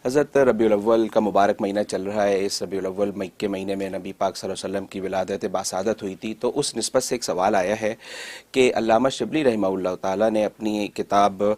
हज़रत रबीउल अव्वल का मुबारक महीना चल रहा है। इस रबीउल अव्वल के महीने में नबी पाक सल्लल्लाहु अलैहि वसल्लम की विलादत बासादत हुई थी। तो उस निस्बत से एक सवाल आया है कि अल्लामा शिबली रहमहुल्लाह ताला ने अपनी किताब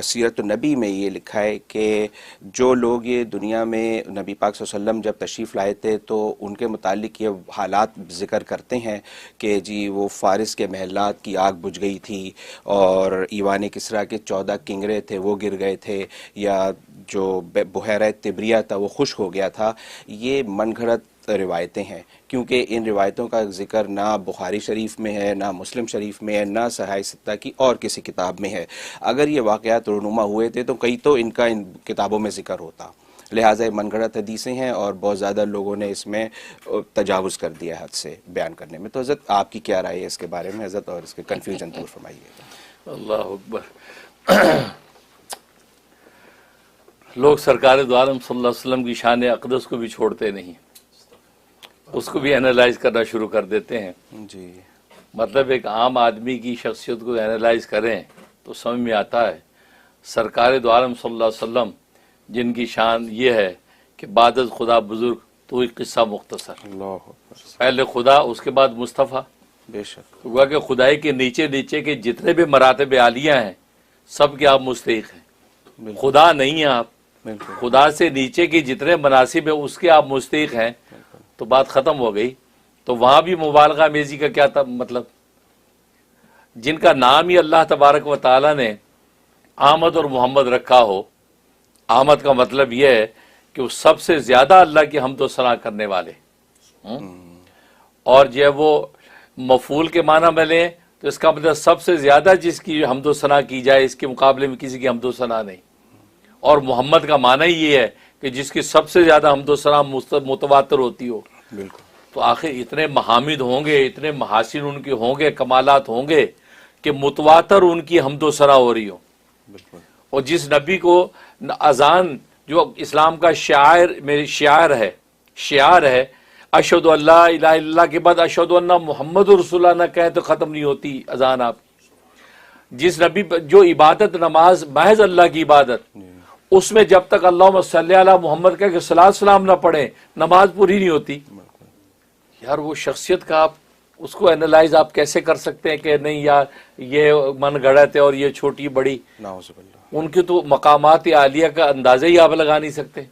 सीरत नबी में ये लिखा है कि जो लोग ये दुनिया में नबी पाक सल्लल्लाहु अलैहि वसल्लम जब तशरीफ़ लाए थे तो उनके मुतालिक ये हालात ज़िक्र करते हैं कि जी वो फ़ारिस के महलात की आग बुझ गई थी और ईवान किसरा के 14 किंगरे थे वो गिर गए थे, या जो बुहैरा तिब्रिया था वो खुश्क हो गया था। ये मनगढ़ंत रिवायतें हैं, क्योंकि इन रिवायतों का जिक्र ना बुखारी शरीफ में है, ना मुस्लिम शरीफ में है, ना सहाई सित्ता की और किसी किताब में है। अगर ये वाक़यात रूनुमा हुए थे तो कई तो इनका इन किताबों में जिक्र होता। लिहाजा मनगढ़ंत हदीसें हैं और बहुत ज़्यादा लोगों ने इसमें तजावुज़ कर दिया हद से बयान करने में। तो हज़रत आपकी क्या राय है इसके बारे में हज़रत, और इसके कन्फ्यूजन दूर फरमाइएगा। अल्लाह अकबर। लोग सरकार दो आलम सल्लल्लाहु अलैहि वसल्लम की शान अक़दस को भी छोड़ते नहीं, उसको भी एनालाइज करना शुरू कर देते हैं जी। मतलब एक आम आदमी की शख्सियत को एनालाइज करें तो समझ में आता है सरकार दो आलम सल्लल्लाहु अलैहि वसल्लम जिनकी शान ये है कि बादत खुदा बुजुर्ग तो एक किस्सा मुख्तसर, पहले खुदा उसके बाद मुस्तफ़ा। बेशक हुआ कि खुदाई के नीचे नीचे के जितने भी मरातब आलिया हैं सब के आप मुस्तहिक हैं, खुदा नहीं हैं आप। खुदा से नीचे के जितने मनासिब है उसके आप मुस्तहिक हैं, तो बात ख़त्म हो गई। तो वहाँ भी मुबालगा मेज़ी का क्या था मतलब, जिनका नाम ही अल्लाह तबारक व तआला ने आमद और मोहम्मद रखा हो। आमद का मतलब यह है कि वो सबसे ज़्यादा अल्लाह की हमदो सना करने वाले, और जो वो मफूल के माना में लें तो इसका मतलब सबसे ज़्यादा जिसकी हमदो सना की जाए इसके मुकाबले में किसी की हमदो सना नहीं। और मोहम्मद का माना ही ये है कि जिसकी सबसे ज़्यादा हमदो सना मुतवातर होती हो। बिल्कुल। तो आखिर इतने महामिद होंगे, इतने महासिन उनके होंगे, कमालात होंगे कि मुतवातर उनकी हमदो सना हो रही हो। बिल्कुल। और जिस नबी को अजान जो इस्लाम का शायर मेरी शियार है अशहदु अल्ला इलाहा इल्लल्लाह के बाद अशहदु अन्ना मुहम्मदुर रसूलुल्लाह ना कहे तो ख़त्म नहीं होती अजान आपकी। जिस नबी जो इबादत नमाज महज अल्लाह की इबादत, उसमें जब तक अल्लाहुम्मा सल्ली अला मोहम्मद कह के सलात सलाम ना पढ़े नमाज पूरी नहीं होती। यार वो शख्सियत का आप उसको एनालाइज आप कैसे कर सकते हैं कि नहीं यार ये मन गढ़त है और ये छोटी बड़ी, उनकी तो मकामात आलिया का अंदाज़ा ही आप लगा नहीं सकते।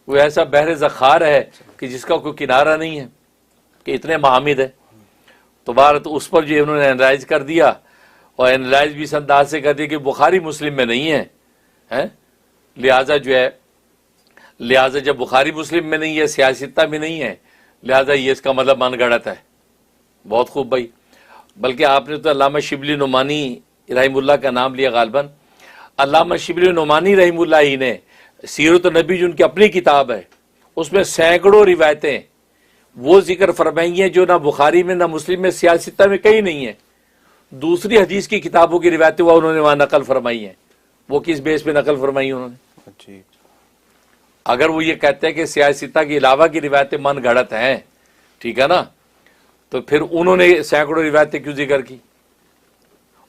वो ऐसा बहर ज़खार है कि जिसका कोई किनारा नहीं है कि इतने महामिद है। तो बार तो उस पर जो उन्होंने एनालाइज कर दिया, और एनालाइज भी इस अंदाज से कर दिया कि बुखारी मुस्लिम में नहीं है, हैं? लिहाजा जो है, लिहाजा जब बुखारी मुस्लिम में नहीं है, सियासता में नहीं है, लिहाजा ये इसका मतलब मनगढ़ंत है। बहुत खूब भाई। बल्कि आपने तो अल्लामा शिबली नुमानी रहीमुल्लाह का नाम लिया गालबन। अल्लामा शिबली नुमानी रहीमुल्लाह ही ने सीरत नबी जो उनकी अपनी किताब है उसमें सैकड़ों रिवायतें वो जिक्र फरमाई हैं जो ना बुखारी में ना मुस्लिम में सियासता में कहीं नहीं है। दूसरी हदीस की किताबों की रिवायतें वो उन्होंने वहाँ नकल फरमाई हैं। वो किस बेस पे नकल फरमाई उन्होंने? अगर वो ये कहते हैं कि सियासता के अलावा की रिवायतें मन गढ़ंत हैं, ठीक है ना, तो फिर उन्होंने सैकड़ों रिवायतें क्यों जिक्र की?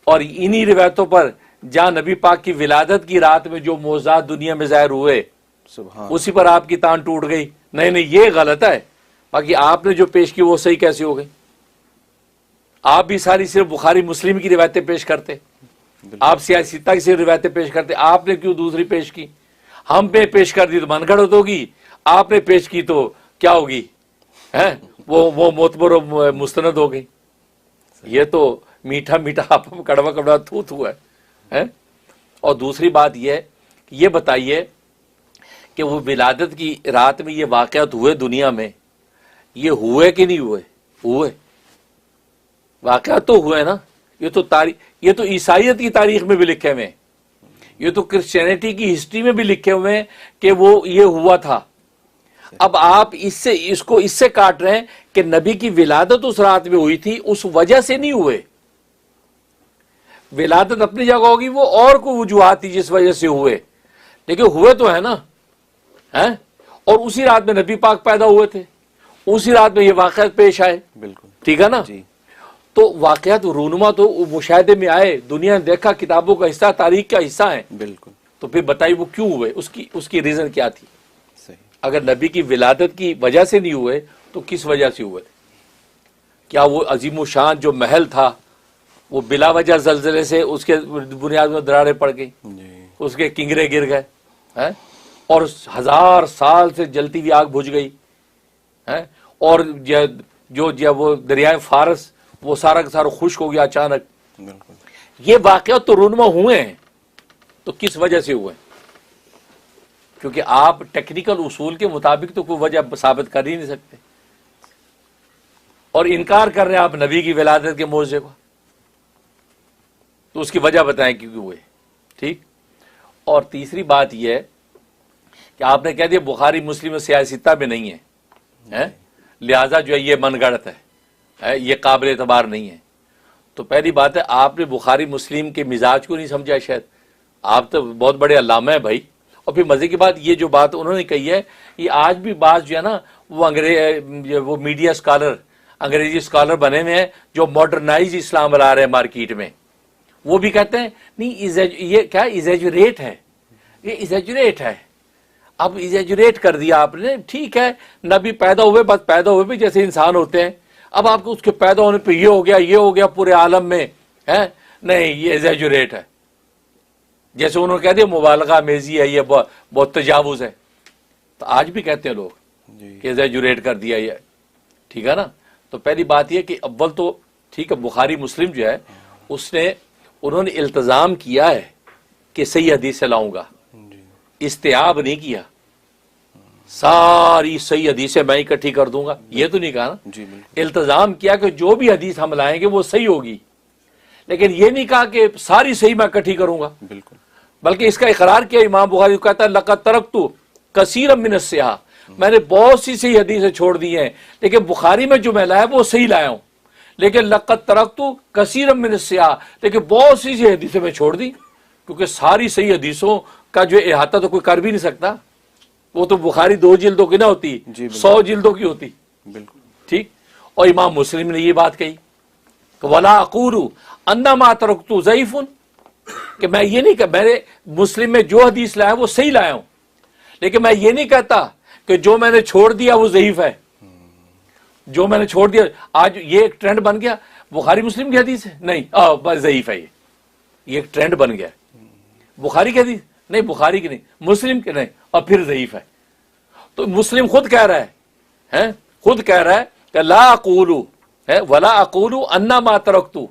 और इन्हीं रिवायतों पर जहाँ नबी पाक की विलादत की रात में जो मौज़ात दुनिया में ज़ाहिर हुए उसी पर आपकी तान टूट गई। नहीं नहीं ये गलत है, बाकी आपने जो पेश की वो सही कैसे हो गई? आप भी सारी सिर्फ बुखारी मुस्लिम की रिवायतें पेश करते, आप सियासता की सिर्फ रिवायतें पेश करते, आपने क्यों दूसरी पेश की? हम पे पेश कर दी तो मनगढ़ंत होगी, आपने पेश की तो क्या होगी? हैं वो मोतबर मुस्तनद हो गई। ये तो मीठा मीठा आप कड़वा कड़वा थू थू है। और दूसरी बात यह है कि ये बताइए कि वो विलादत की रात में ये वाक़यात हुए दुनिया में, ये हुए कि नहीं हुए? हुए, वाक़यात तो हुए ना। ये तो तारीख, ये तो ईसाइयत की तारीख में भी लिखे हुए हैं, ये तो क्रिश्चियनिटी की हिस्ट्री में भी लिखे हुए हैं कि वो ये हुआ था। अब आप इससे काट रहे हैं कि नबी की विलादत उस रात में हुई थी, उस वजह से नहीं हुए। विलादत अपनी जगह होगी, वो और कोई वजूहात थी जिस वजह से हुए, लेकिन हुए तो है ना, हैं? और उसी रात में नबी पाक पैदा हुए थे, उसी रात में ये वाक़यात पेश आए। बिल्कुल ठीक है ना जी। तो वाक़यात रूनुमा तो मुशाहिदे में आए, दुनिया ने देखा, किताबों का हिस्सा, तारीख का हिस्सा है। बिल्कुल तो फिर बताइए वो क्यों हुए, उसकी उसकी रीजन क्या थी? सही। अगर नबी की विलादत की वजह से नहीं हुए तो किस वजह से हुए? क्या वो अजीम शान जो महल था वो बिला वजह जलजले से उसके बुनियाद में दरारें पड़ गई, जी। उसके किंगरे गिर गए हैं, और 1000 साल से जलती हुई आग बुझ गई है, और जो वो दरियाए फारस वो सारा का सारा खुश्क हो गया अचानक? बिल्कुल। ये वाकया तो रूनमा हुए हैं, तो किस वजह से हुए? क्योंकि आप टेक्निकल उसूल के मुताबिक तो कोई वजह साबित कर ही नहीं सकते, और इनकार कर रहे हैं आप नबी की विलादत के मौजे को, तो उसकी वजह बताएं क्यों हुए। ठीक। और तीसरी बात यह है कि आपने कह दिया बुखारी मुस्लिम सियासता में नहीं है, लिहाजा जो है ये मनगढ़ंत है, ये काबिल एतबार नहीं है। तो पहली बात है आपने बुखारी मुस्लिम के मिजाज को नहीं समझा शायद, आप तो बहुत बड़े अल्लामा है भाई। और फिर मजे की बात ये जो बात उन्होंने कही है, ये आज भी बात जो है ना वो मीडिया स्कॉलर, अंग्रेजी स्कॉलर बने हुए हैं जो मॉडर्नाइज इस्लाम ला रहे हैं मार्केट में, वो भी कहते हैं नहीं ये क्या इजेजुरेट है, ये इजेजुरेट है। अब इजेजुरेट कर दिया आपने, ठीक है, नबी पैदा हुए, बस पैदा हुए भी जैसे इंसान होते हैं, अब आपको उसके पैदा होने पे ये हो गया पूरे आलम में है, नहीं ये इजेजुरेट है। जैसे उन्होंने कह दिया मुबालगा मेजी है, ये बहुत तजावुज है, तो आज भी कहते हैं लोग कि इजेजुरेट कर दिया ये, ठीक है ना। तो पहली बात यह कि अव्वल तो ठीक है, बुखारी मुस्लिम जो है उन्होंने इल्तजाम किया है कि सही हदीस से लाऊंगा, इस्तेआब नहीं किया सारी सही हदीसें मैं इकट्ठी कर दूंगा, ये तो नहीं कहा ना। इल्तजाम किया कि जो भी हदीस हम लाएंगे वो सही होगी, लेकिन ये नहीं कहा कि सारी सही मैं इकट्ठी करूंगा। बिल्कुल। बल्कि इसका इकरार किया इमाम बुखारी, कहता है लक़द तरक्तु कसीरम मिन अस्सिहा, मैंने बहुत सी सही हदीसें छोड़ दी हैं, लेकिन बुखारी में जो मैं लाया वो सही लाया हूं। लेकिन लक़द तरक्तु कसीरम मिन अस्सिहा, लेकिन बहुत सी हदीसें मैं छोड़ दी, क्योंकि सारी सही हदीसों का जो इहाता तो कोई कर भी नहीं सकता। वो तो बुखारी 2 जिल्दों की ना होती, 100 जिल्दों की होती। बिल्कुल ठीक। और इमाम मुस्लिम ने ये बात कही, वला अक़ूलु अन्ना मा तरक्तु ज़ईफ़ुन, कि मैं ये नहीं कह, मैंने मुस्लिम में जो हदीस लाया वो सही लाया हूं, लेकिन मैं ये नहीं कहता कि जो मैंने छोड़ दिया वो ज़ईफ़ है। जो मैंने छोड़ दिया, आज ये एक ट्रेंड बन गया, बुखारी मुस्लिम की हदीस है नहीं बस ज़ईफ़ है, ये एक ट्रेंड बन गया। बुखारी की हदीस नहीं, बुखारी की नहीं, मुस्लिम की नहीं, और फिर ज़ईफ़ है। तो मुस्लिम खुद कह रहा है खुद कह रहा है कि ला अक़ूलु है वला अक़ूलु अन्ना मा तरक्तु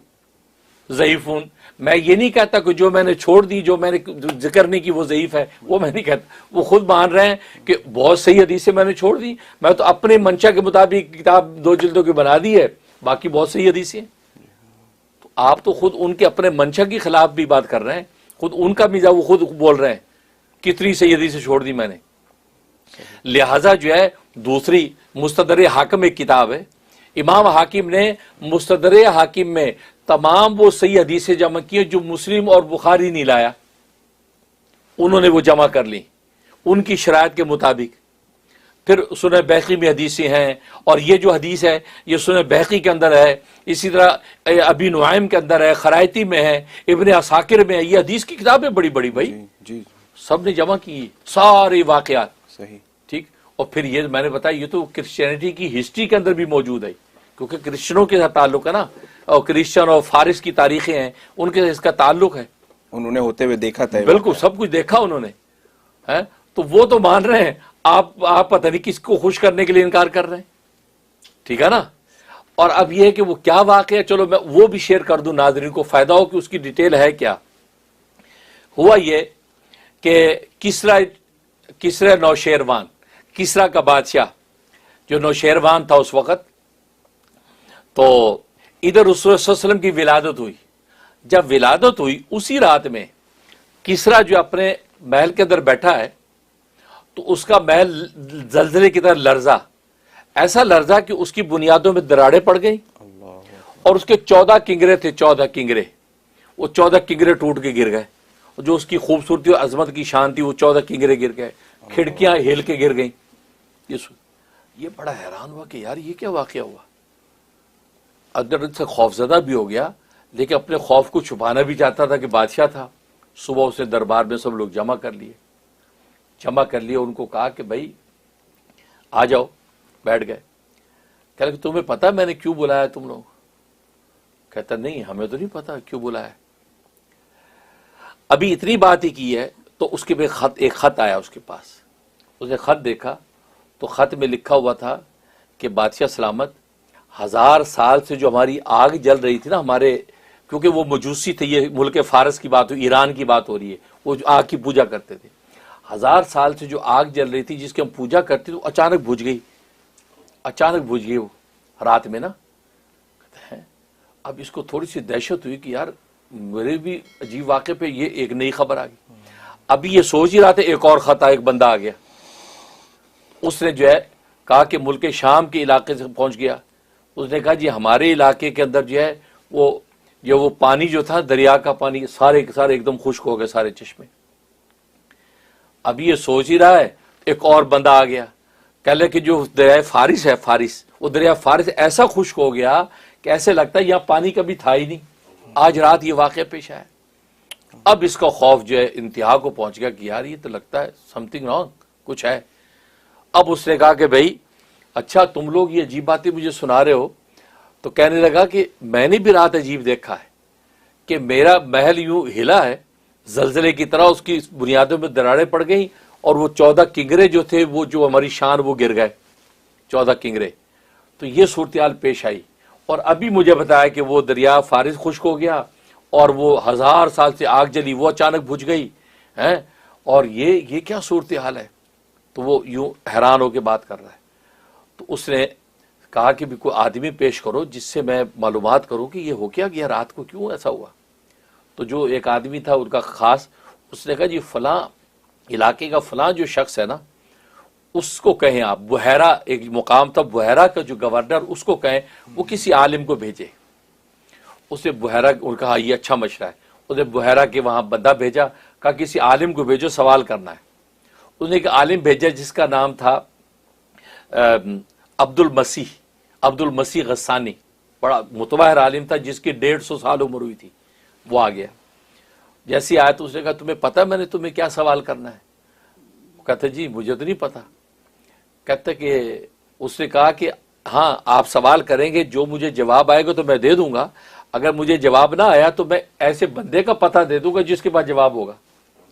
ज़ईफ़ुन, मैं ये नहीं कहता कि जो मैंने छोड़ दी, जो मैंने जिक्र नहीं की वो ज़ईफ़ है, वो मैं नहीं कहता। वो खुद मान रहे हैं कि बहुत सही हदीसें मैंने छोड़ दी, मैं तो अपने मंशा के मुताबिक किताब 2 जिल्दों की बना दी है, बाकी बहुत सही हदीसें। तो आप तो खुद उनके अपने मंशा के खिलाफ भी बात कर रहे हैं, खुद उनका मिजाज वो खुद बोल रहे हैं कितनी सही हदीसें छोड़ दी मैंने। लिहाजा जो है दूसरी मुस्तदर हाकिम एक किताब है, इमाम हाकिम ने मुस्तदर हाकिम में तमाम वो सही हदीसें जमा की जो मुस्लिम और बुखारी नहीं लाया, उन्होंने वो जमा कर ली उनकी शरायत के मुताबिक। फिर सुनह बैकी में हदीसें हैं, और ये जो हदीस है ये सुनह बैकी के अंदर है, इसी तरह अबी नुआइम के अंदर है, खरायती में है, इब्ने असाकिर में है। ये हदीस की किताबें बड़ी बड़ी भाई जी सब ने जमा की सारे वाकयात। सही। ठीक। और फिर ये मैंने बताया ये तो क्रिश्चियनिटी की हिस्ट्री के अंदर भी मौजूद है, क्योंकि क्रिश्चियनों के साथ ताल्लुक है ना, और क्रिश्चियन और फारिस की तारीखें हैं, उनके साथ इसका ताल्लुक है, उन्होंने होते हुए देखा था, बिल्कुल सब कुछ देखा उन्होंने है। तो वो तो मान रहे हैं, आप पता नहीं किसको खुश करने के लिए इनकार कर रहे हैं, ठीक है ना। और अब ये है कि वो क्या वाकया, चलो मैं वो भी शेयर कर दूं, नाज़रीन को फायदा हो कि उसकी डिटेल है क्या। हुआ ये कि किसरा नौशेरवान, किसरा का बादशाह जो नौशेरवान था उस वक्त, तो इधर रसूल सल्लल्लाहु अलैहि वसल्लम की विलादत हुई। जब विलादत हुई उसी रात में किसरा जो अपने महल के अंदर बैठा है, तो उसका महल जलजले की तरह लर्जा, ऐसा लर्जा कि उसकी बुनियादों में दरारें पड़ गई, और उसके 14 किंगरे थे, 14 किंगरे, वो 14 किंगरे टूट के गिर गए। जो उसकी खूबसूरती और अजमत की शान थी वो 14 किंगरे गिर गए, खिड़कियां हिल के गिर गई। ये बड़ा हैरान हुआ कि यार ये क्या वाकया हुआ। अगर से खौफजदा भी हो गया, लेकिन अपने खौफ को छुपाना भी चाहता था कि बादशाह था, सुबह उसने दरबार में सब लोग जमा कर लिए, उनको कहा कि भाई आ जाओ, बैठ गए। कह रहे कि तुम्हें पता मैंने क्यों बुलाया तुम लोग? कहता नहीं, हमें तो नहीं पता क्यों बुलाया। अभी इतनी बात ही की है तो उसके पे एक खत आया उसके पास। उसने खत देखा तो खत में लिखा हुआ था कि बादशाह सलामत, 1000 साल से जो हमारी आग जल रही थी ना हमारे, क्योंकि वो मजूसी थे, ये मुल्क फारस की बात हो, ईरान की बात हो रही है, वो जो आग की पूजा करते थे, 1000 साल से जो आग जल रही थी जिसकी हम पूजा करते थे, तो अचानक बुझ गई वो रात में ना। कहते हैं अब इसको थोड़ी सी दहशत हुई कि यार मेरे भी अजीब वाक़े पे ये एक नई खबर आ गई। अभी ये सोच ही रहा था, एक और खत, एक बंदा आ गया। उसने जो है कहा कि मुल्क शाम के इलाके से पहुंच गया। उसने कहा जी हमारे इलाके के अंदर जो है वो पानी जो था, दरिया का पानी, सारे के सारे एकदम खुश्क हो गए, सारे चश्मे। अभी ये सोच ही रहा है, एक और बंदा आ गया। कह ले कि जो दरिया फारिस है, वो दरिया फारिस ऐसा खुश्क हो गया कि ऐसे लगता है यहाँ पानी कभी था ही नहीं। आज रात ये वाक़या पेश आया। अब इसका खौफ जो है इंतहा को पहुंच गया कि यार ये तो लगता है समथिंग रॉन्ग, कुछ है। अब उसने कहा कि भाई अच्छा तुम लोग ये अजीब बातें मुझे सुना रहे हो। तो कहने लगा कि मैंने भी रात अजीब देखा है कि मेरा महल यूं हिला है जलजले की तरह, उसकी बुनियादों में दरारें पड़ गई और वो 14 किंगरे जो थे, वो जो हमारी शान, वो गिर गए 14 किंगरे। तो ये सूरत हाल पेश आई। और अभी मुझे बताया कि वो दरिया फारिस खुश्क हो गया और वो 1000 साल से आग जली वो अचानक बुझ गई है। और ये क्या सूरत हाल है? तो वो यूं हैरान होकर बात कर रहा है। तो उसने कहा कि भी कोई आदमी पेश करो जिससे मैं मालूमात करूं कि ये हो क्या गया, रात को क्यों ऐसा हुआ। तो जो एक आदमी था उनका खास, उसने कहा जी फलां इलाके का फलां जो शख्स है ना, उसको कहें आप, बुहैरा एक मुकाम था, बुहैरा का जो गवर्नर, उसको कहें वो किसी आलिम को भेजे। उसने बुहैरा, उनका हाँ ये अच्छा मशरा है। उसने बुहैरा के वहां बंदा भेजा, कहा किसी आलिम को भेजो, सवाल करना है। उसने एक आलिम भेजा जिसका नाम था अब्दुल मसीह गस्सानी, बड़ा मुतवाहिर आलिम था जिसकी 150 साल उम्र हुई थी। वो आ गया। जैसी आया तो उसने कहा तुम्हें पता मैंने तुम्हें क्या सवाल करना है? कहते जी मुझे तो नहीं पता। कहते कि उसने कहा कि हाँ आप सवाल करेंगे, जो मुझे जवाब आएगा तो मैं दे दूंगा, अगर मुझे जवाब ना आया तो मैं ऐसे बंदे का पता दे दूंगा जिसके पास जवाब होगा।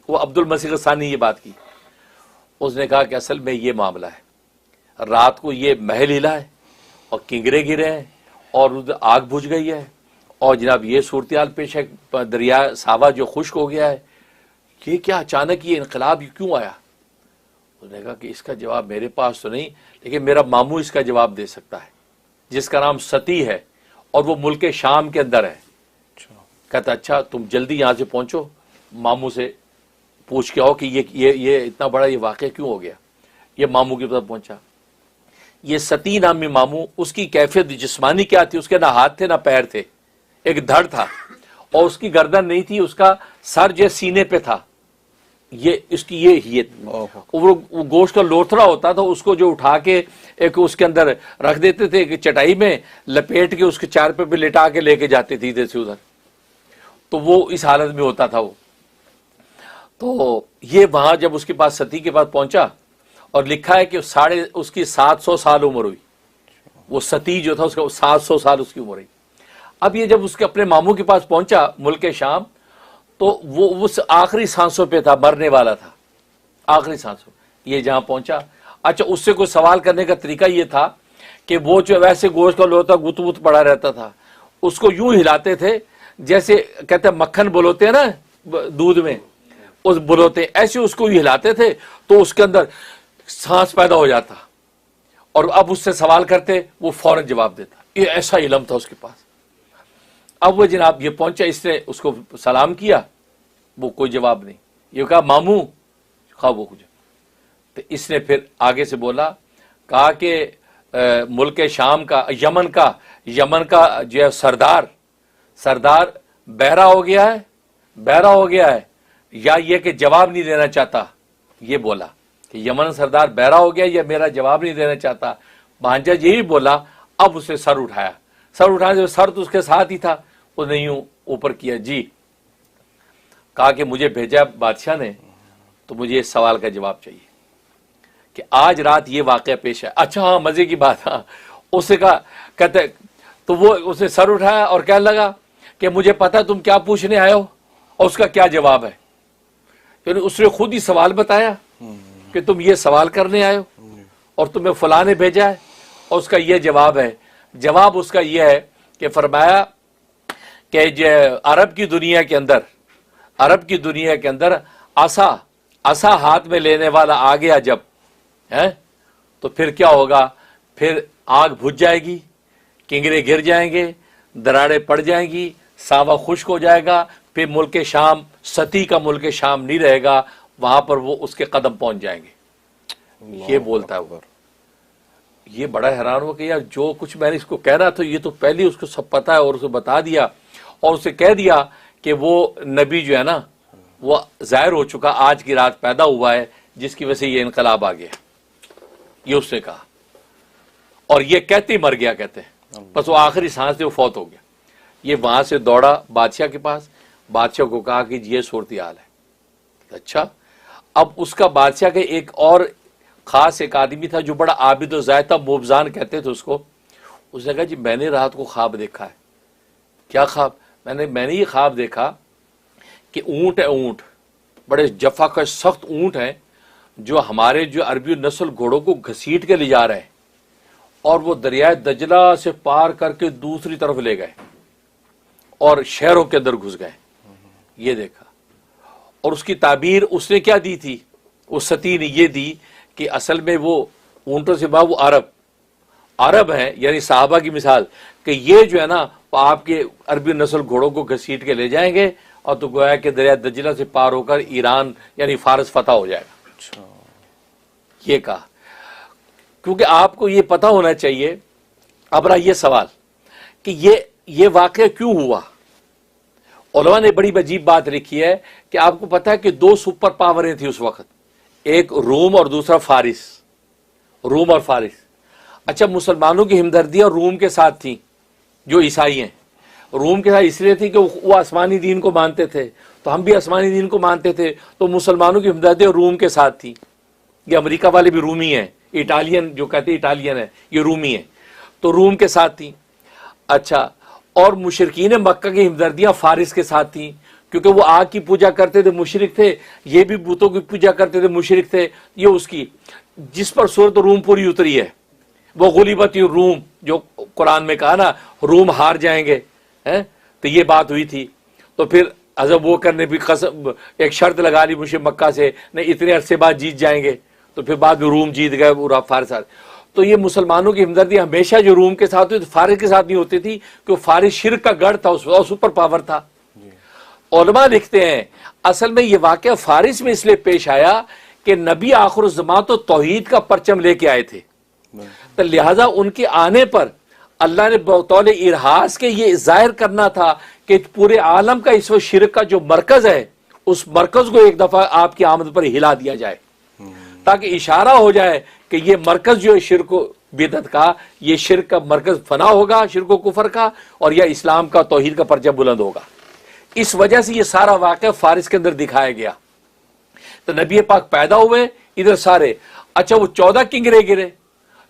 वो अब्दुल मसीह गस्सानी ये बात की। उसने कहा कि असल में ये मामला है, रात को ये महल हिला है और किंगरे गिरे हैं और उधर आग बुझ गई है और जनाब ये सूरत हाल पेश है, दरिया सावा जो खुश्क हो गया है। ये क्या अचानक ये इनकलाब क्यों आया? उसने कहा कि इसका जवाब मेरे पास तो नहीं, लेकिन मेरा मामू इसका जवाब दे सकता है, जिसका नाम सती है और वो मुल्क शाम के अंदर है। कहता अच्छा तुम जल्दी यहाँ से पहुंचो, मामू से पूछ के आओ कि ये इतना बड़ा ये वाक़या क्यों हो गया। ये मामू के पास पहुंचा। ये सती नामी मामू, उसकी कैफियत जिस्मानी क्या थी, उसके ना हाथ थे ना पैर थे, एक धड़ था और उसकी गर्दन नहीं थी, उसका सर जो सीने पे था। वो गोश्त का लोथड़ा होता था, उसको जो उठा के एक उसके अंदर रख देते थे, एक चटाई में लपेट के उसके चार पे लिटा के लेके जाते थे इधर से उधर। तो वो इस हालत में होता था वो। तो ये वहां जब उसके पास सती के पास पहुंचा और लिखा है कि उसकी 700 साल उम्र हुई। वो सती जो था उसका 700 साल उसकी उम्र हुई। अब ये जब उसके अपने मामू के पास पहुंचा मुल्क शाम, तो वो उस आखिरी सांसों पे था, मरने वाला था, आखिरी सांसों। ये जहां पहुंचा, अच्छा उससे कोई सवाल करने का तरीका ये था कि वो जो वैसे गोश्त का लोटा गुत गुत पड़ा रहता था, उसको यूं हिलाते थे जैसे कहते मक्खन बुलोते हैं ना दूध में, उस बुलोते ऐसे उसको हिलाते थे तो उसके अंदर सांस पैदा हो जाता और अब उससे सवाल करते वो फौरन जवाब देता। ये ऐसा इल्म था उसके पास। अब वो जनाब ये पहुंचा, इसने उसको सलाम किया, वो कोई जवाब नहीं। ये कहा मामू खा वो कुछ। तो इसने फिर आगे से बोला, कहा कि मुल्क शाम का यमन का जो है सरदार बहरा हो गया है या ये कि जवाब नहीं देना चाहता। ये बोला कि यमन सरदार बहरा हो गया या मेरा जवाब नहीं देना चाहता। भांजा यही बोला। अब उसने सर उठाने, सर तो उसके साथ ही था, उसने यूं ऊपर किया जी। कहा कि मुझे भेजा बादशाह ने, तो मुझे इस सवाल का जवाब चाहिए कि आज रात ये वाकया पेश है। अच्छा हाँ, मजे की बात, हाँ। उससे कहा, कहते तो वो उसने सर उठाया और कहने लगा कि मुझे पता तुम क्या पूछने आए हो और उसका क्या जवाब है। फिर उसने खुद ही सवाल बताया कि तुम ये सवाल करने आए हो और तुम्हें फलां ने भेजा है, और उसका ये जवाब है। जवाब उसका ये है कि फरमाया कि अरब की दुनिया के अंदर आसा हाथ में लेने वाला आ गया जब है, तो फिर क्या होगा, फिर आग बुझ जाएगी, किंगरे गिर जाएंगे, दरारें पड़ जाएंगी, सावा खुश्क हो जाएगा, फिर मुल्क शाम, सती का मुल्क शाम नहीं रहेगा, वहां पर वो उसके कदम पहुंच जाएंगे। ये बोलता है वो। ये बड़ा हैरान हुआ कि यार जो कुछ मैंने इसको कह रहा था ये तो पहले उसको सब पता है, और उसे बता दिया और उसे कह दिया कि वो नबी जो है ना वो जाहिर हो चुका, आज की रात पैदा हुआ है, जिसकी वजह से ये इनकलाब आ गया। ये उसने कहा, और ये कहते ही मर गया, कहते हैं बस वो आखिरी सांस से वो फौत हो गया। ये वहां से दौड़ा बादशाह के पास, बादशाह को कहा कि ये सूरत हाल है। अच्छा, अब उसका बादशाह के एक और खास एक आदमी था जो बड़ा आबिद और ज़ाहिद था, मुबजान कहते थे उसको। उसने कहा जी मैंने रात को ख्वाब देखा है। क्या ख्वाब? मैंने ये ख्वाब देखा कि ऊंट है, ऊंट बड़े जफा का सख्त ऊंट है, जो हमारे जो अरबी नस्ल घोड़ों को घसीट के ले जा रहे हैं, और वो दरियाए दजला से पार करके दूसरी तरफ ले गए और शहरों के अंदर घुस गए। ये देखा, और उसकी ताबीर उसने क्या दी थी, उस सती ने ये दी कि असल में वो ऊंटों से बाद वो अरब है, यानी साहबा की मिसाल कि ये जो है ना आपके अरबी नस्ल घोड़ों को घसीट के ले जाएंगे, और तो गोया कि दरिया दजला से पार होकर ईरान यानी फारस फतह हो जाएगा। अच्छा, ये कहा। क्योंकि आपको ये पता होना चाहिए, अब रहा ये सवाल कि ये वाकया क्यों हुआ। उलमा ने बड़ी अजीब बात लिखी है कि आपको पता है कि दो सुपर पावरें थी उस वक्त, एक रूम और दूसरा फारिस। रूम और फारिस। अच्छा, मुसलमानों की हमदर्दियां रूम के साथ थी, जो ईसाई हैं। रूम के साथ इसलिए थी कि वो आसमानी दीन को मानते थे, तो हम भी आसमानी दीन को मानते थे, तो मुसलमानों की हमदर्दियां रूम के साथ थी। ये अमेरिका वाले भी रूमी हैं, इटालियन जो कहते हैं इटालियन है, ये रूमी है, तो रूम के साथ थी। अच्छा, और मुशरिकीन मक्का की हमदर्दियां फारिस के साथ थी, क्योंकि वो आग की पूजा करते थे, मुशरिक थे, ये भी बुतों की पूजा करते थे, मुशरिक थे। ये उसकी जिस पर सूरत रूम पूरी उतरी है, वो गुलिबत रूम, जो कुरान में कहा ना रूम हार जाएंगे, हैं, तो ये बात हुई थी। तो फिर हज़रत वो करने भी कसम एक शर्त लगा ली मुझे मक्का से, नहीं इतने अरसे बाद जीत जाएंगे, तो फिर बाद में रूम जीत गए, वो फारिस साथ। तो ये मुसलमानों की हमदर्दी हमेशा जो रूम के साथ हुई तो फारिस के साथ नहीं होती थी, क्योंकि फारिस शिर्क का गढ़ था, उस सुपर पावर था। उलमा लिखते हैं असल में ये वाकया फारिस में इसलिए पेश आया कि नबी आखिर ज़मां तो तौहीद का परचम लेके आए थे, तो लिहाजा उनके आने पर अल्लाह ने बतौल इरहास के ये जाहिर करना था कि पूरे आलम का इस वक्त शिर्क का जो मरकज है, उस मरकज को एक दफा आपकी आमद पर हिला दिया जाए, ताकि इशारा हो जाए कि ये मरकज जो है शिर्क बिदअत का, ये शिर्क का मरकज फना होगा, शिर्क व कुफर का, और यह इस्लाम का तौहीद का परचम बुलंद होगा। इस वजह से ये सारा वाक़या फारिस के अंदर दिखाया गया। तो नबी पाक पैदा हुए इधर सारे। अच्छा, वो 14 किंगरे गिरे।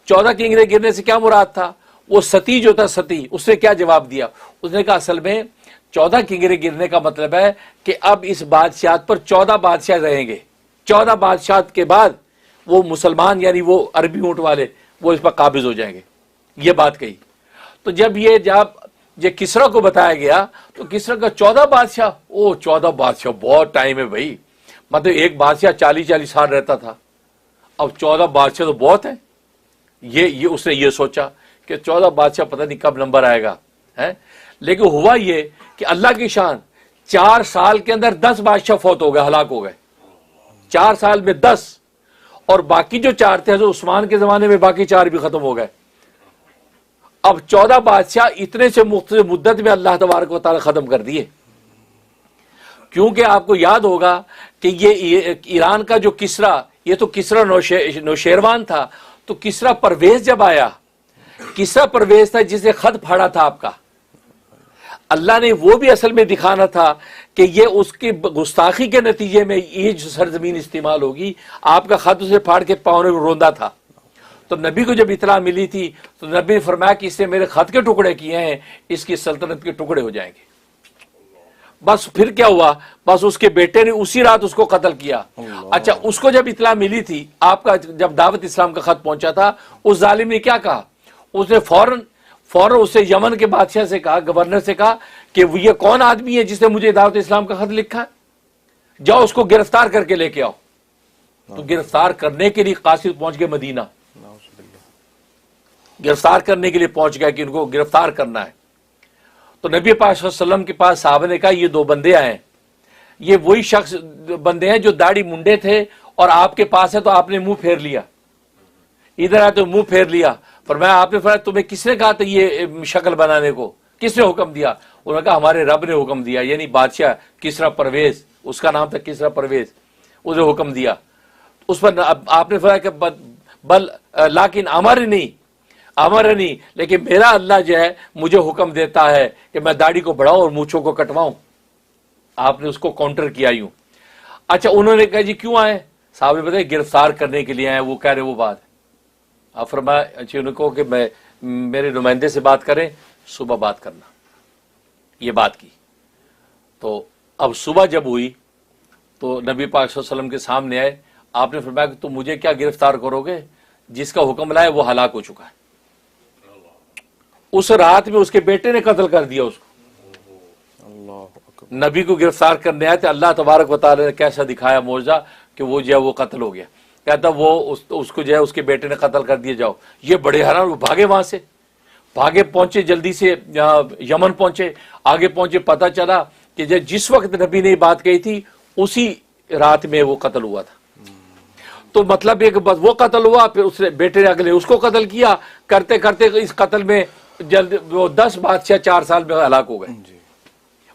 14 किंगरे गिरने से क्या मुराद था? वो सती जो था, सती, उसने क्या जवाब दिया? उसने कहा असल में 14 किंगरे गिरने का मतलब है कि अब इस बादशाहत पर 14 बादशाह रहेंगे। 14 बादशाहत के बाद वो मुसलमान यानी वो अरबी ऊंट वाले वो इस पर काबिज हो जाएंगे। ये बात कही। तो जब ये किसरा को बताया गया तो किसरा का 14 बादशाह, ओ 14 बादशाह बहुत टाइम है भाई, मतलब एक बादशाह 40-40 साल रहता था, अब 14 बादशाह तो बहुत है। ये उसने ये सोचा कि 14 बादशाह पता नहीं कब नंबर आएगा, है। लेकिन हुआ ये कि अल्लाह की शान, 4 साल के अंदर 10 बादशाह फौत हो गए, हलाक हो गए। 4 साल में 10, और बाकी जो 4 थे जो उस्मान के जमाने में बाकी 4 भी खत्म हो गए। अब 14 बादशाह इतने से मुद्दत में अल्लाह तबारक व तआला खत्म कर दिए। क्योंकि आपको याद होगा कि ये ईरान का जो किसरा, ये तो किसरा नौशेरवान था, तो किसरा परवेज जब आया, किसरा परवेज था जिसे खत फाड़ा था आपका, अल्लाह ने वो भी असल में दिखाना था कि ये उसकी गुस्ताखी के नतीजे में ये जो सरजमीन इस्तेमाल होगी, आपका खत उसे फाड़ के पाँव में रोंदा था। तो नबी को जब इतला मिली थी तो नबी ने फरमाया कि इसने मेरे खत के टुकड़े किए हैं, इसकी सल्तनत के टुकड़े हो जाएंगे। बस फिर क्या हुआ, बस उसके बेटे ने उसी रात उसको कत्ल किया। अच्छा, उसको जब इतला मिली थी, आपका जब दावत इस्लाम का खत पहुंचा था, उस जालिम ने क्या कहा, उसने फौरन उससे यमन के बादशाह से कहा, गवर्नर से कहा कि ये कौन आदमी है जिसने मुझे दावत इस्लाम का खत लिखा है, जाओ उसको गिरफ्तार करके लेके आओ। तो गिरफ्तार करने के लिए कासिद पहुंच गए मदीना, गिरफ्तार करने के लिए पहुंच गया कि इनको गिरफ्तार करना है। तो नबी पाक सल्लल्लाहु अलैहि वसल्लम के पास साहब ने कहा, ये दो बंदे आए हैं, ये वही शख्स बंदे हैं जो दाढ़ी मुंडे थे और आपके पास है तो आपने मुंह फेर लिया, इधर आए तो मुंह फेर लिया। फरमाया, आपने फरमाया तुम्हें किसने कहा था ये शक्ल बनाने को, किसने हुक्म दिया? उन्होंने कहा हमारे रब ने हुक्म दिया, यानी बादशाह किसरा परवेज, उसका नाम था किसरा परवेज, उसने हुक्म दिया। उस पर आपने फरमाया कि बल लाकिन अमर नहीं, लेकिन मेरा अल्लाह जो है मुझे हुक्म देता है कि मैं दाढ़ी को बढ़ाऊं और मूंछों को कटवाऊं। आपने उसको काउंटर किया यूं। अच्छा, उन्होंने कहा जी क्यों आए? साहब ने बताया गिरफ्तार करने के लिए आए। वो कह रहे वो बात है। आप फरमाया, अच्छा उनको कि मैं मेरे नुमाइंदे से बात करें, सुबह बात करना। ये बात की। तो अब सुबह जब हुई तो नबी पाक सल्लल्लाहु अलैहि वसल्लम के सामने आए। आपने फरमाया कि तुम मुझे क्या गिरफ्तार करोगे, जिसका हुक्म लाए वो हलाक हो चुका है। उस रात में उसके बेटे ने कत्ल कर दिया उसको। नबी को गिरफ्तार करने आए थे, अल्लाह तबारक व तआला ने कैसा दिखाया मौजज़ा कि वो जो है वो कत्ल हो गया। कहता वो उसको जो है उसके बेटे ने कत्ल कर दिया। जाओ, ये बड़े हैरान, वो भागे, वहां से भागे, पहुंचे जल्दी से यमन पहुंचे। आगे पहुंचे, पता चला कि जिस वक्त नबी ने बात कही थी उसी रात में वो कत्ल हुआ था। तो मतलब एक बस वो कत्ल हुआ, फिर उसने बेटे ने अगले उसको कत्ल किया। करते करते इस कत्ल में जल्द वो 10 बादशाह 4 साल में हलाक हो गए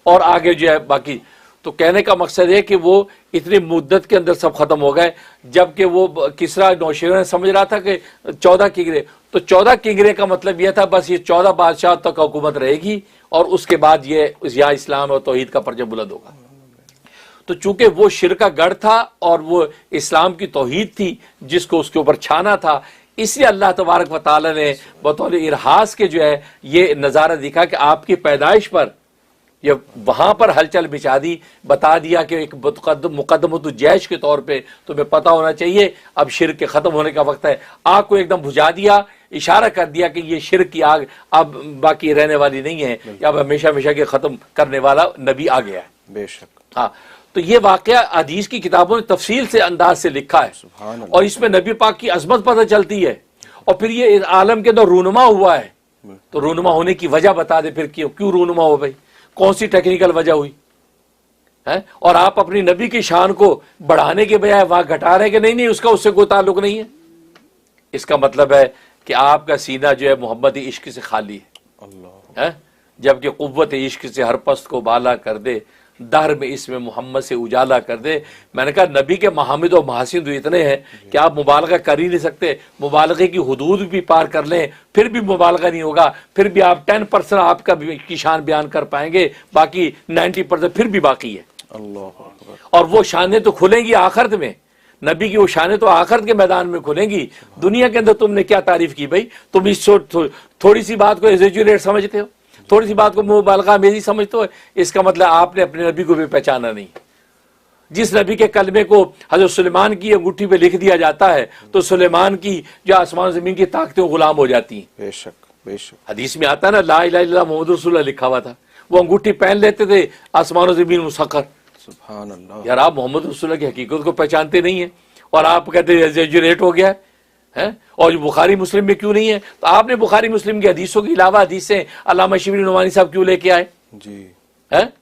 और आगे जो है बाकी। तो कहने का मकसद है कि वो इतनी मुद्दत के अंदर सब खत्म हो गए। जबकि वो किसरा नौशेर ने समझ रहा था कि 14 किंगरे, तो 14 किंगरे का मतलब यह था बस ये 14 बादशाह तक हुकूमत रहेगी और उसके बाद ये या इस्लाम और तौहीद का परचम बुलंद होगा। तो चूंकि वो शिर का गढ़ था और वो इस्लाम की तौहीद थी जिसको उसके ऊपर छाना था, इसलिए अल्लाह तबारक व तआला ने बतौर इरहास के जो है ये नज़ारा दिखा कि आपकी पैदाइश पर ये वहां पर हलचल बिछा दी, बता दिया कि एक मुकद्दमतु जैश के तौर पे तुम्हें पता होना चाहिए अब शिर्क के खत्म होने का वक्त है। आग को एकदम बुझा दिया, इशारा कर दिया कि ये शिर्क की आग अब बाकी रहने वाली नहीं है, अब हमेशा हमेशा के खत्म करने वाला नबी आ गया है। बेशक। हाँ, तो ये वाकया हदीस की किताबों ने तफसील से अंदाज से लिखा है और इसमें नबी पाक की अजमत पता चलती है और फिर ये इस आलम के अंदर रूनुमा हुआ है। तो रूनुमा होने की वजह बता दे, फिर क्यों रूनुमा हो भाई, कौन सी टेक्निकल वजह हुई है? और आप अपनी नबी की शान को बढ़ाने के बजाय वहां घटा रहे हैं कि नहीं उसका उससे कोई ताल्लुक नहीं है। इसका मतलब है कि आपका सीना जो है मोहब्बत इश्क से खाली है, जबकि कुव्वत इश्क से हर पस्त को बाला कर दे, दहर में इसमें मोहम्मद से उजाला कर दे। मैंने कहा नबी के महामिद और महासिन तो इतने हैं कि आप मुबालगा कर ही नहीं सकते। मुबालगे की हुदूद भी पार कर लें फिर भी मुबालगा नहीं होगा, फिर भी आप 10% आपका की शान बयान कर पाएंगे, बाकी 90% फिर भी बाकी है। और वो शानें तो खुलेंगी आखिरत में, नबी की वो शानें तो आखिरत के मैदान में खुलेंगी। दुनिया के अंदर तुमने क्या तारीफ की भाई, तुम इस थोड़ी सी बात को एग्जैजुरेट समझते हो, थोड़ी सी बात को मुबालगा मेरी समझते हो। इसका मतलब आपने अपने नबी को भी पहचाना नहीं। जिस नबी के कलमे को हजरत सुलेमान की अंगूठी पे लिख दिया जाता है तो सुलेमान की जो आसमान जमीन की ताकतें गुलाम हो जाती हैं। बेशक बेशक। हदीस में आता है ना, ला इलाहा इल्लल्लाह मुहम्मदुर रसूलुल्लाह लिखा हुआ था, वो अंगूठी पहन लेते थे, आसमान जमीन मुसख्खर। सुभान अल्लाह। यार यार आप मोहम्मद रसूलुल्लाह की हकीकत को पहचानते नहीं है और आप कहते हैं एग्जैजुरेट हो गया है। और बुखारी मुस्लिम में क्यों नहीं है? तो आपने बुखारी मुस्लिम की हदीसों के अलावा हदीसें अल्लामा शिबली नुमानी साहब क्यों लेके आए जी है?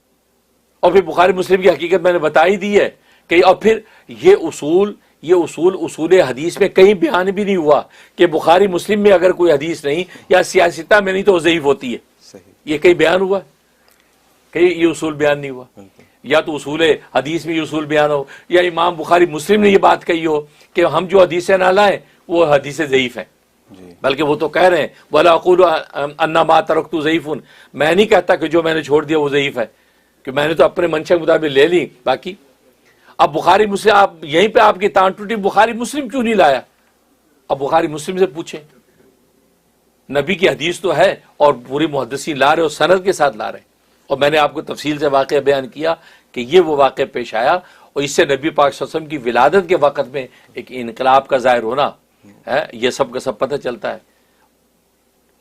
और फिर बुखारी मुस्लिम की हकीकत मैंने बता ही दी है कि, और फिर ये उसूल हदीस में कहीं बयान भी नहीं हुआ कि बुखारी मुस्लिम में अगर कोई हदीस नहीं या सियासता में नहीं तो ज़ईफ होती है। सही। ये कहीं बयान हुआ? कहीं ये उसूल बयान नहीं हुआ। या तो उसूल हदीस में ये उसूल बयान हो या इमाम बुखारी मुस्लिम ने ये बात कही हो कि हम जो हदीसें ना लाएं वो हदीसें ज़ईफ हैं। बल्कि वो तो कह रहे हैं वला अक़ूलु अन्ना मा तरक्तु ज़ईफ़ुन, मैं नहीं कहता कि जो मैंने छोड़ दिया वो ज़ईफ है, कि मैंने तो अपने मंशा के मुताबिक ले ली, बाकी अब बुखारी मुस्लिम, आप यहीं पे आपकी तांट टूटी, बुखारी मुस्लिम क्यों नहीं लाया? अब बुखारी मुस्लिम से पूछें, नबी की हदीस तो है और पूरी मुहद्दिसीन ला रहे और सनद के साथ ला रहे। और मैंने आपको तफसील से वाक़या बयान किया कि ये वो वाक़या पेश आया और इससे नबी पाक सल्लल्लाहु अलैहि वसल्लम की विलादत के वक़्त में एक इनकलाब का ज़ाहिर होना है, ये सब का सब पता चलता है।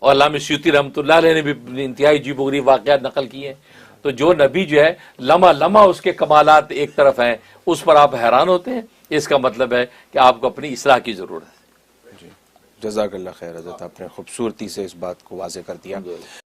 और अल्लामा सयूती रहमतुल्लाह अलैह ने भी इंतहाई अजीब-ओ-गरीब वाक़यात नकल किए हैं। तो जो नबी जो है लम्हा लम्हा उसके कमालात एक तरफ हैं, उस पर आप हैरान होते हैं, इसका मतलब है कि आपको अपनी इस्लाह की ज़रूरत है। जी, जज़ाकल्लाह खैर हज़रत, आपने खूबसूरती से इस बात को वाज़ेह कर दिया।